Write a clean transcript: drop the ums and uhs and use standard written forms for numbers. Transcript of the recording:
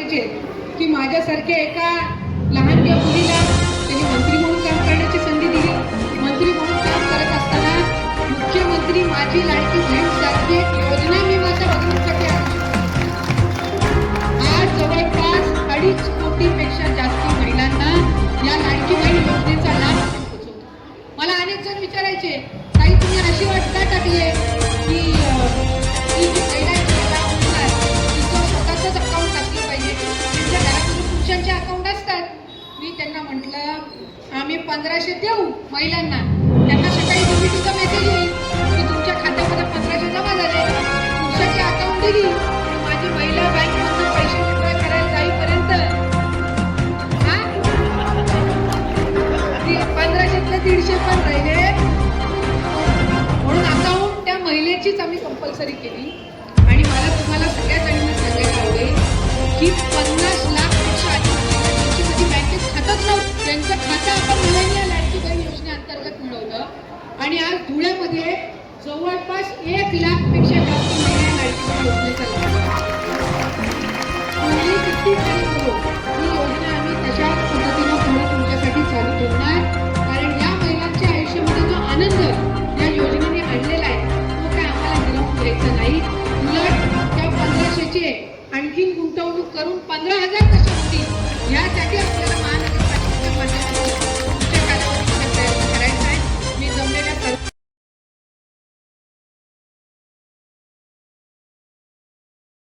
सांगायचे की माझ्यासारख्या एका लहानग्या मुलीला त्यांनी मंत्री म्हणून काम करण्याची संधी दिली. मंत्री म्हणून काम करत असताना मुख्यमंत्री माझी लाडकी बहीण सारखी एक योजना मी माझ्या भगिनीसाठी आणली. आज जवळपास 2.5 कोटीपेक्षा जास्त महिलांना या लाडकी बहीण योजनेचा लाभ पोहोचवतो. मला अनेक जण विचारायचे, ताई तुम्ही अशी वाट का टाकली की ही जी महिलांची लाभ होणार तिचं स्वतःचंच अकाउंट असलं पाहिजे, त्यांच्या घरामध्ये पुरुषांचे अकाउंट असतात. मी त्यांना म्हटलं आम्ही 1500 देऊ महिलांना, त्यांना सकाळी डीबीटीचा मेसेज येईल की तुमच्या खात्यामध्ये 1500 जमा झाले. पुरुषाची अकाउंट दिली, माझी महिला बँकमधून पैसे विड्रॉ करायला जाईपर्यंत 1500तले 150 पण राहिले. म्हणून अकाउंट त्या महिलेचीच आम्ही कंपल्सरी केली. आणि मला तुम्हाला सगळ्या जणांना सांगायला आवडेल की 50 लाखपेक्षा अधिक त्यांची कधी बँकेत खातंच नव्हतं, त्यांचं खातं आपण मुलांनी लाडकी बहीण योजनेअंतर्गत मिळवलं. आणि आज धुळ्यामध्ये जवळपास 1 लाखपेक्षा जास्त महिला लाडकी बहीण योजनेचा लाभ. किती काही करू ही योजना आम्ही तशाच पद्धतीनं पुढे तुमच्यासाठी चालू ठेवणार. कारण या महिलांच्या आयुष्यामध्ये जो आनंद या योजनेने आणलेला आहे तो काय आम्हाला मिळवून द्यायचा नाही. उलट त्या 1500ची आणखीन गुंतवणूक करून 15,000 कशा